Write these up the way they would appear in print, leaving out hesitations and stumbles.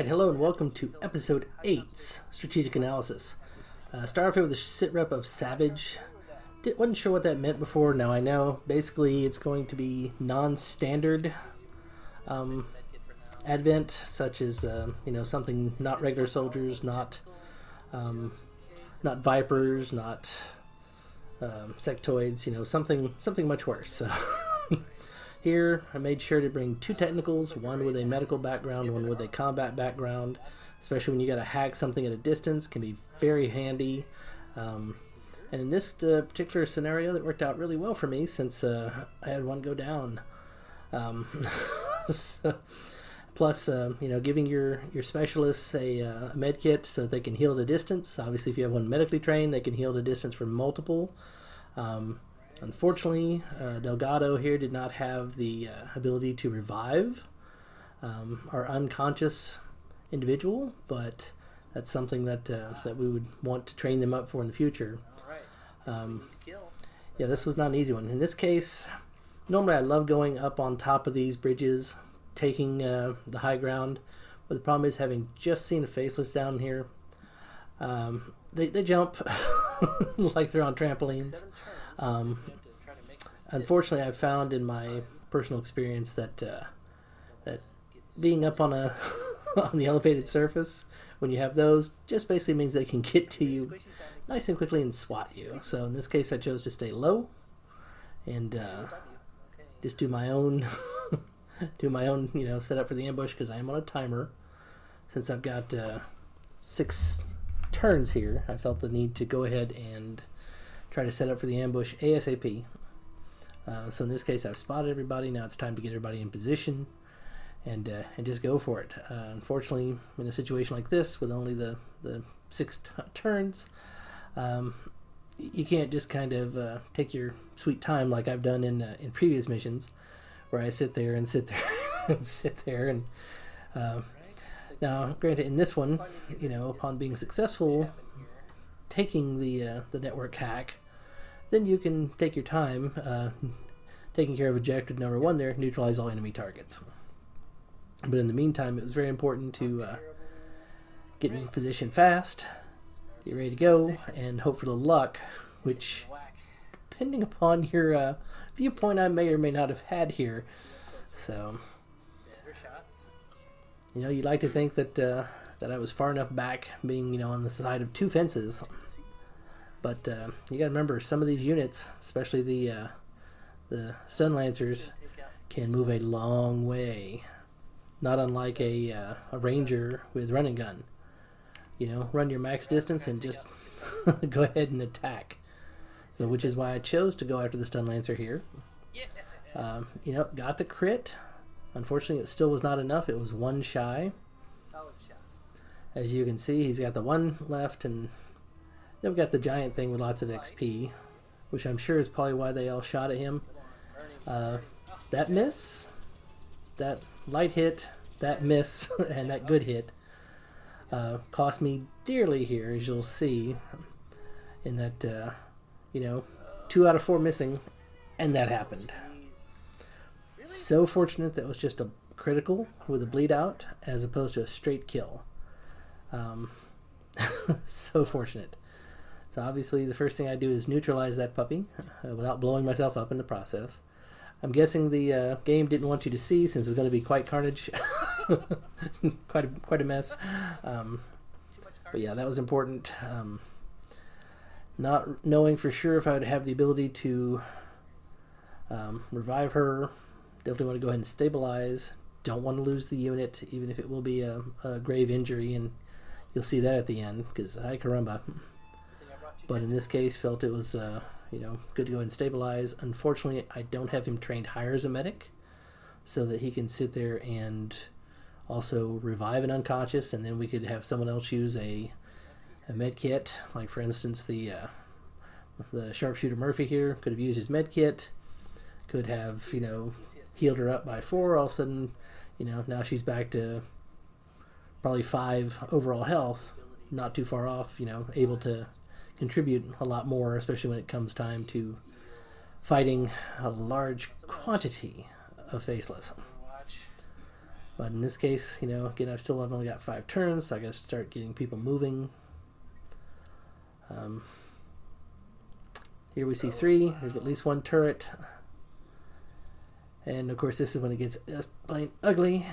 Alright, hello and welcome to episode 8's Strategic Analysis. Start off here with a sit rep of Savage. Wasn't sure what that meant before, now I know. Basically, it's going to be non-standard advent, such as, something not regular soldiers, not vipers, not sectoids, something much worse. So here, I made sure to bring two technicals, one with a medical background, one with a combat background, especially when you got to hack something at a distance, can be very handy. And in this particular scenario, that worked out really well for me since I had one go down. Plus, giving your specialists a med kit so that they can heal at a distance. Obviously, if you have one medically trained, they can heal at a distance from multiple. Unfortunately, Delgado here did not have the ability to revive our unconscious individual, but that's something that we would want to train them up for in the future. Yeah, this was not an easy one. In this case, normally I love going up on top of these bridges, taking the high ground, but the problem is having just seen a faceless down here. They jump like they're on trampolines. Unfortunately, I've found in my personal experience that that being up on a on the elevated surface when you have those just basically means they can get to you nice and quickly and swat you. So in this case, I chose to stay low and just do my own set up for the ambush because I am on a timer. Since I've got 6 turns here, I felt the need to go ahead and try to set up for the ambush ASAP. So in this case, I've spotted everybody. Now it's time to get everybody in position and just go for it. Unfortunately, in a situation like this, with only the 6 turns, you can't just kind of take your sweet time like I've done in previous missions, where I sit there and sit there and sit there. And now, granted, in this one, upon being successful, taking the network hack, then you can take your time taking care of objective number 1 there, neutralize all enemy targets. But in the meantime, it was very important to get in position fast, get ready to go, and hope for the luck, which, depending upon your viewpoint, I may or may not have had here. So, you'd like to think that I was far enough back, being on the side of 2 fences. But you got to remember, some of these units, especially the stun lancers, can move a long way. Not unlike a ranger with run and gun. Run your max distance and just go ahead and attack. So, which is why I chose to go after the stun lancer here. Got the crit. Unfortunately, it still was not enough. It was 1 shy. As you can see, he's got the 1 left, and then we've got the giant thing with lots of XP, which I'm sure is probably why they all shot at him. That miss, that light hit, that miss, and that good hit cost me dearly here, as you'll see, in that, 2 out of 4 missing, and that happened. So fortunate that it was just a critical with a bleed out, as opposed to a straight kill. So fortunate. So obviously the first thing I do is neutralize that puppy without blowing myself up in the process. I'm guessing the game didn't want you to see, since it's going to be quite carnage. quite a mess. But yeah, that was important. Not knowing for sure if I would have the ability to revive her. Definitely want to go ahead and stabilize. Don't want to lose the unit, even if it will be a grave injury, and you'll see that at the end, because ay caramba. But in this case, felt it was good to go ahead and stabilize. Unfortunately, I don't have him trained higher as a medic, so that he can sit there and also revive an unconscious, and then we could have someone else use a med kit. Like, for instance, the sharpshooter Murphy here could have used his med kit, could have healed her up by 4. All of a sudden, now she's back to probably 5 overall health, not too far off, able to contribute a lot more, especially when it comes time to fighting a large quantity of faceless. But in this case, you know, again, I've only got 5 turns, so I got to start getting people moving. Here we see 3. There's at least 1 turret. And of course, this is when it gets just plain ugly.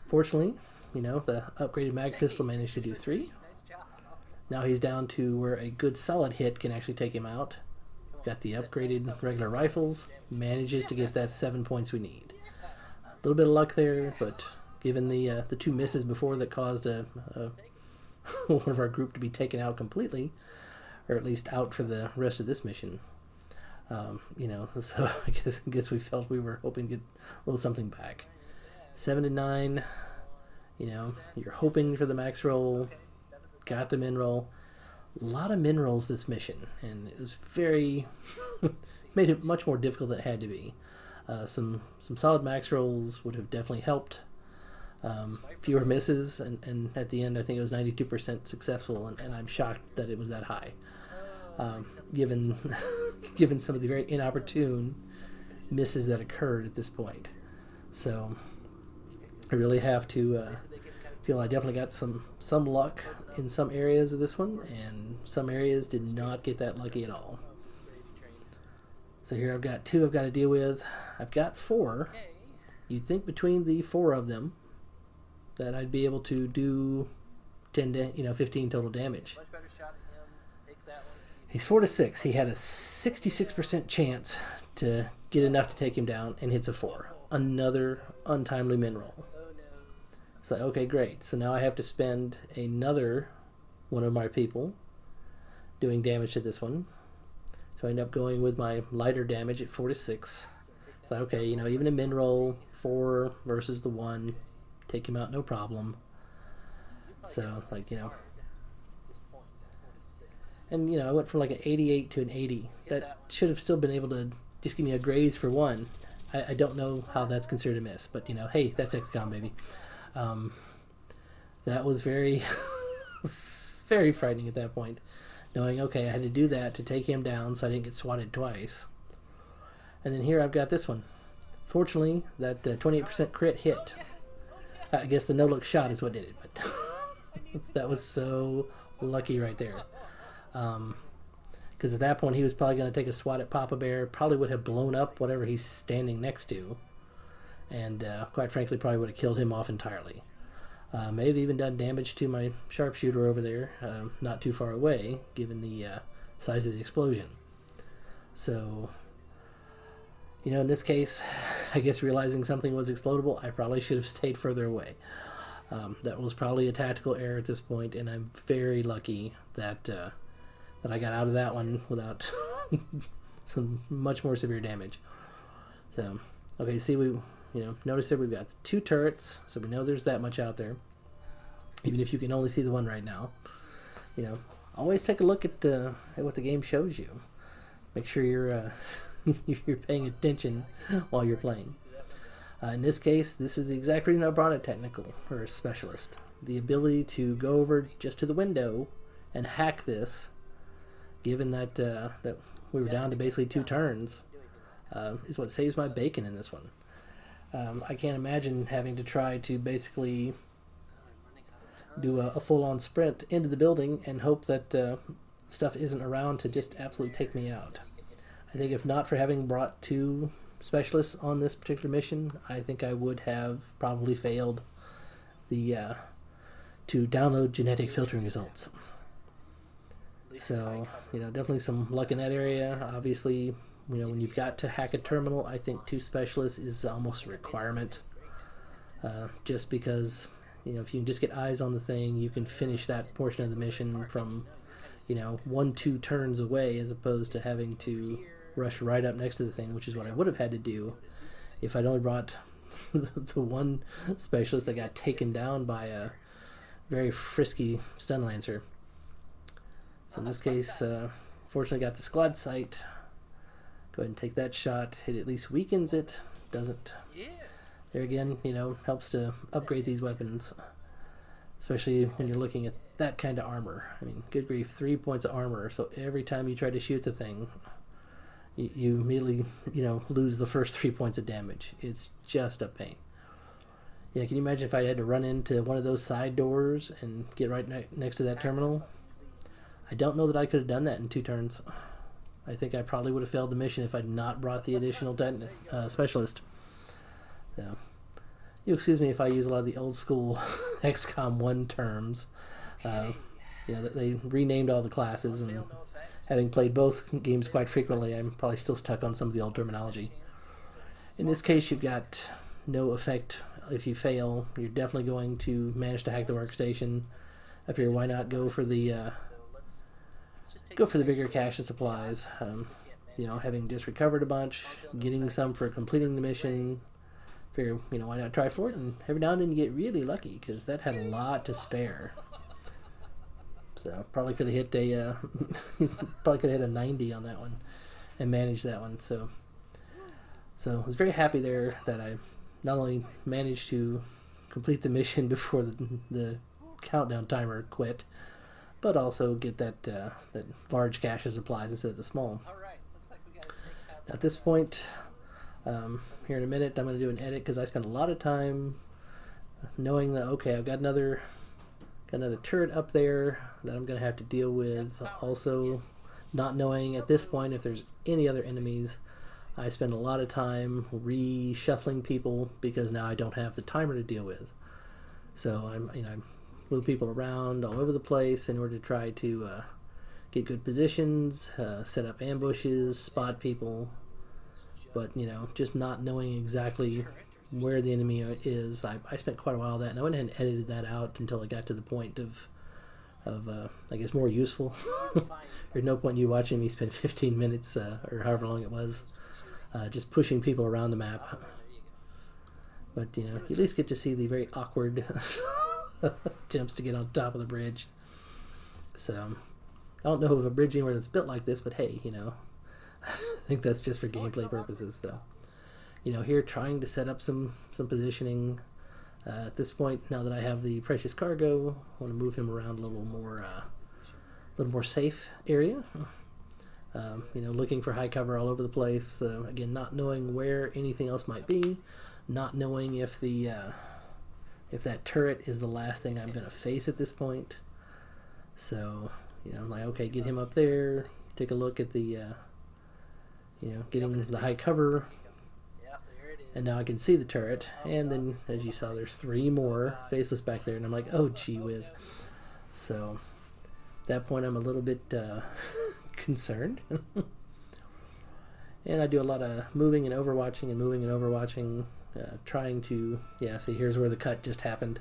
Fortunately, you know, the upgraded mag pistol managed to do 3. Now he's down to where a good solid hit can actually take him out. Got the upgraded regular rifles. Manages to get that 7 points we need. A little bit of luck there, but given the 2 misses before that caused one of our group to be taken out completely, or at least out for the rest of this mission, you know, so I guess we felt we were hoping to get a little something back. 7 to 9, you know, you're hoping for the max roll. Got the min roll. A lot of min rolls this mission, and it was very made it much more difficult than it had to be. Some solid max rolls would have definitely helped. Fewer misses, and at the end I think it was 92% successful, and I'm shocked that it was that high, given some of the very inopportune misses that occurred at this point. So I really have to feel I definitely got some luck in some areas of this one, and some areas did not get that lucky at all. So here I've got 2 I've got to deal with. I've got 4. You'd think between the 4 of them that I'd be able to do 15 total damage. He's 4 to 6. He had a 66% chance to get enough to take him down, and hits a 4. Another untimely min roll. So, okay, great. So now I have to spend another one of my people doing damage to this one. So I end up going with my lighter damage at 4 to 6. So, okay, you know, even a min roll, 4 versus the 1, take him out no problem. So, like, you know. And, you know, I went from like an 88 to an 80. That should have still been able to just give me a graze for 1. I don't know how that's considered a miss, but, you know, hey, that's XCOM, baby. That was very, very frightening at that point, knowing, okay, I had to do that to take him down so I didn't get swatted twice. And then here I've got this one. Fortunately, that 28% crit hit. I guess the no-look shot is what did it, but that was so lucky right there. Because at that point he was probably going to take a swat at Papa Bear, probably would have blown up whatever he's standing next to, and quite frankly probably would have killed him off entirely. May have even done damage to my sharpshooter over there, not too far away, given the size of the explosion. So, you know, in this case, I guess realizing something was explodable, I probably should have stayed further away. That was probably a tactical error at this point, and I'm very lucky that I got out of that one without some much more severe damage. So, okay, see, notice that we've got 2 turrets, so we know there's that much out there, even if you can only see the one right now. You know, always take a look at what the game shows you. Make sure you're you're paying attention while you're playing. In this case, this is the exact reason I brought a technical or a specialist. The ability to go over just to the window and hack this, given that that we were down to basically 2 turns, is what saves my bacon in this one. I can't imagine having to try to basically do a full-on sprint into the building and hope that stuff isn't around to just absolutely take me out. I think if not for having brought 2 specialists on this particular mission, I think I would have probably failed the to download genetic filtering results. So, you know, definitely some luck in that area. Obviously, you know, when you've got to hack a terminal, I think 2 specialists is almost a requirement. Just because, you know, if you can just get eyes on the thing, you can finish that portion of the mission from, you know, 1-2 turns away, as opposed to having to rush right up next to the thing, which is what I would have had to do if I'd only brought the one specialist that got taken down by a very frisky stun lancer. So in this case, fortunately got the squad sight. Go ahead and take that shot. It at least weakens it. Doesn't. There again, you know, helps to upgrade these weapons, especially when you're looking at that kind of armor. I mean, good grief, 3 points of armor. So every time you try to shoot the thing, you immediately, you know, lose the first 3 points of damage. It's just a pain. Yeah, can you imagine if I had to run into one of those side doors and get right next to that terminal? I don't know that I could have done that in 2 turns. I think I probably would have failed the mission if I'd not brought the additional specialist. So, you excuse me if I use a lot of the old school XCOM 1 terms. They renamed all the classes, and having played both games quite frequently, I'm probably still stuck on some of the old terminology. In this case, you've got no effect if you fail. You're definitely going to manage to hack the workstation. I figure why not go for the bigger cache of supplies. Having just recovered a bunch, getting some for completing the mission. Figure, why not try for it? And every now and then you get really lucky because that had a lot to spare. So probably could have hit a 90 on that one and managed that one. So I was very happy there that I not only managed to complete the mission before the countdown timer quit, but also get that large cache of supplies instead of the small. At this point, here in a minute, I'm going to do an edit because I spent a lot of time knowing that, okay, I've got another turret up there that I'm going to have to deal with. Also, not knowing at this point if there's any other enemies. I spend a lot of time reshuffling people because now I don't have the timer to deal with. So I move people around all over the place in order to try to get good positions, set up ambushes, spot people. But just not knowing exactly where the enemy is, I spent quite a while on that, and I went ahead and edited that out until I got to the point of I guess more useful. There's no point in you watching me spend 15 minutes or however long it was just pushing people around the map. But you at least get to see the very awkward attempts to get on top of the bridge. So I don't know of a bridge anywhere that's built like this, but hey, I think that's just for gameplay purposes. So here trying to set up some positioning. At this point, now that I have the precious cargo, I want to move him around a little more safe area. Looking for high cover all over the place. Again, not knowing where anything else might be, not knowing if that turret is the last thing I'm going to face at this point. So, I'm like, okay, get him up there. Take a look at the, getting the high cover. And now I can see the turret, and then, as you saw, there's 3 more faceless back there, and I'm like, oh, gee whiz. So, at that point, I'm a little bit concerned. And I do a lot of moving and overwatching, trying to, see, here's where the cut just happened.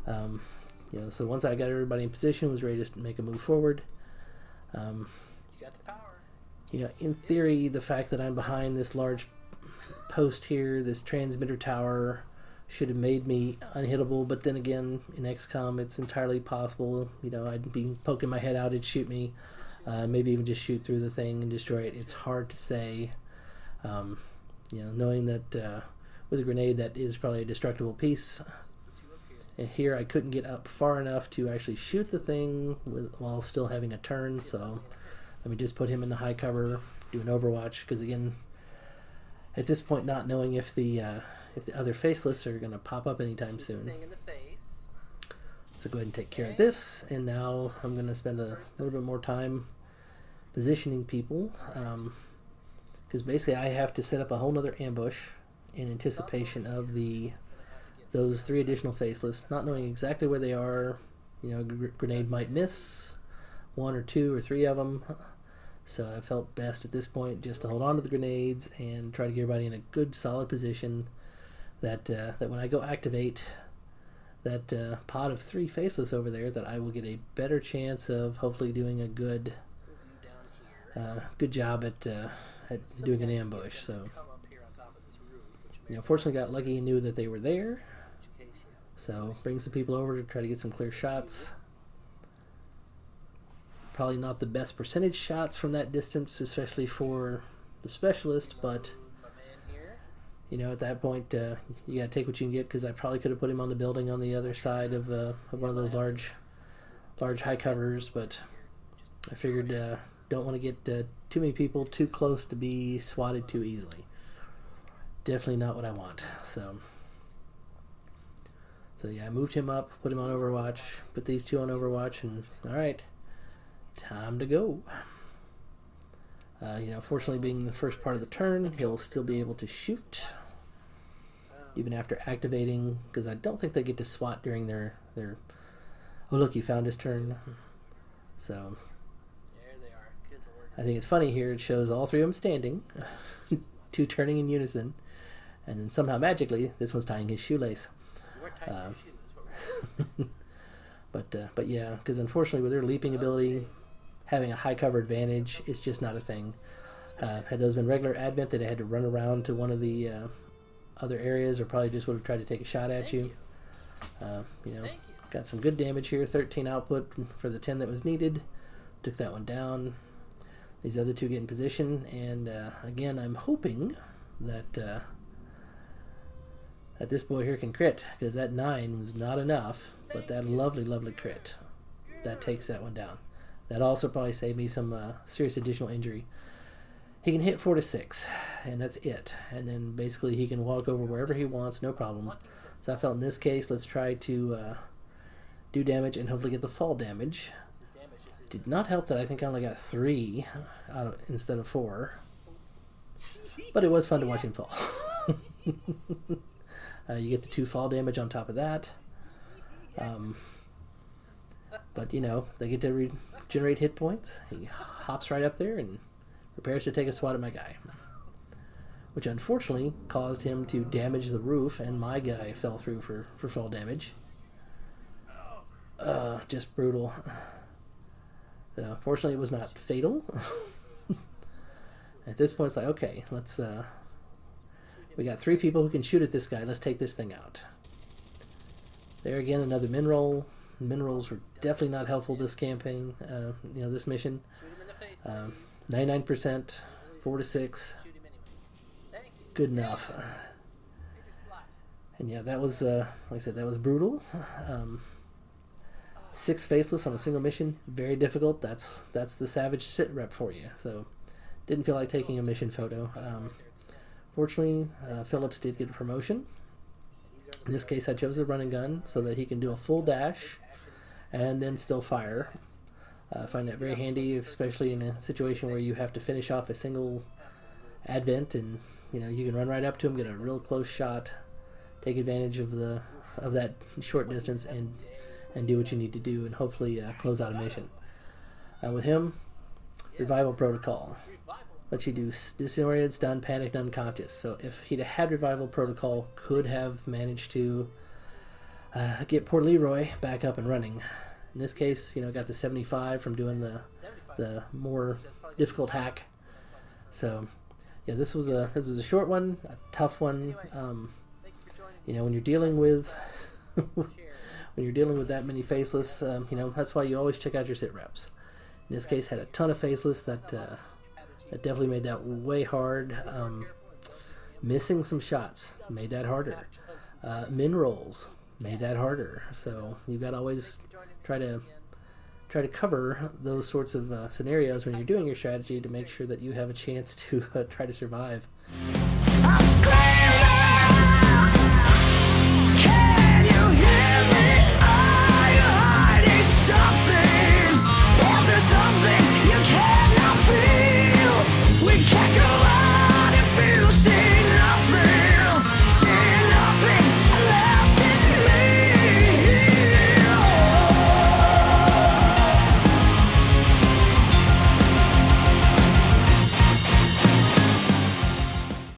So once I got everybody in position, was ready to make a move forward. You got the power. In theory, the fact that I'm behind this large post here, this transmitter tower, should have made me unhittable, but then again, in XCOM, it's entirely possible. I'd be poking my head out, it'd shoot me, maybe even just shoot through the thing and destroy it. It's hard to say. Knowing that with a grenade, that is probably a destructible piece. And here, I couldn't get up far enough to actually shoot the thing while still having a turn, so let me just put him in the high cover, do an overwatch, because again, at this point, not knowing if the other faceless are going to pop up anytime soon. So go ahead and take care of this, and now I'm going to spend a little bit more time positioning people, because basically I have to set up a whole nother ambush in anticipation of those 3 additional faceless, not knowing exactly where they are. A grenade might miss 1 or 2 or 3 of them. So I felt best at this point just to hold on to the grenades and try to get everybody in a good, solid position that when I go activate that pod of 3 faceless over there, that I will get a better chance of hopefully doing a good job at doing an ambush. So, fortunately got lucky and knew that they were there. So bring some people over to try to get some clear shots. Probably not the best percentage shots from that distance, especially for the specialist, but at that point you gotta take what you can get, because I probably could have put him on the building on the other side of one of those large high covers, but I figured don't want to get too many people too close to be swatted too easily. Definitely not what I want. So So yeah, I moved him up, put him on Overwatch, put these two on Overwatch, and alright, time to go. Fortunately, being the first part of the turn, he'll still be able to shoot, even after activating, because I don't think they get to SWAT during their oh look, he found his turn. So I think it's funny here, it shows all three of them standing, two turning in unison, and then somehow magically this one's tying his shoelace. But yeah, because unfortunately with their leaping ability, having a high cover advantage is just not a thing. Had those been regular Advent, that I had to run around to one of the other areas, or probably just would have tried to take a shot at you. Got some good damage here, 13 output for the 10 that was needed. Took that one down. These other two get in position, and again, I'm hoping that that this boy here can crit, because that 9 was not enough, but that lovely crit, that takes that one down. That also probably saved me some serious additional injury. He can hit 4 to 6, and that's it. And then basically he can walk over wherever he wants, no problem. So I felt in this case, let's try to do damage and hopefully get the fall damage. Did not help that I think I only got 3 instead of 4. But it was fun to watch him fall. You get the 2 fall damage on top of that. But they get to regenerate hit points. He hops right up there and prepares to take a swat at my guy, which unfortunately caused him to damage the roof, and my guy fell through for fall damage. Just brutal. Fortunately it was not fatal. At this point it's like, okay, let's we got 3 people who can shoot at this guy, let's take this thing out. There again, another min roll. Min rolls were definitely not helpful this campaign, this mission. 99%, 4 to 6, good enough. And yeah, that was, like I said, that was brutal. 6 faceless on a single mission, very difficult. That's the Savage sit rep for you. So, didn't feel like taking a mission photo. Fortunately, Phillips did get a promotion. In this case, I chose the run and gun so that he can do a full dash and then still fire. I find that very handy, especially in a situation where you have to finish off a single Advent, and you can run right up to him, get a real close shot, take advantage of that short distance, and do what you need to do, and hopefully close out a mission. With him, Revival Protocol lets you do disoriented, stunned, panicked, unconscious. So if he'd had Revival Protocol, could have managed to get poor Leroy back up and running. In this case, got the 75 from doing the more difficult hack. So yeah, this was a short one, a tough one. When you're dealing with that many faceless, that's why you always check out your sit reps. In this case, had a ton of faceless that definitely made that way hard. Missing some shots made that harder. Min rolls made that harder. So you've got to always try to cover those sorts of scenarios when you're doing your strategy to make sure that you have a chance to try to survive.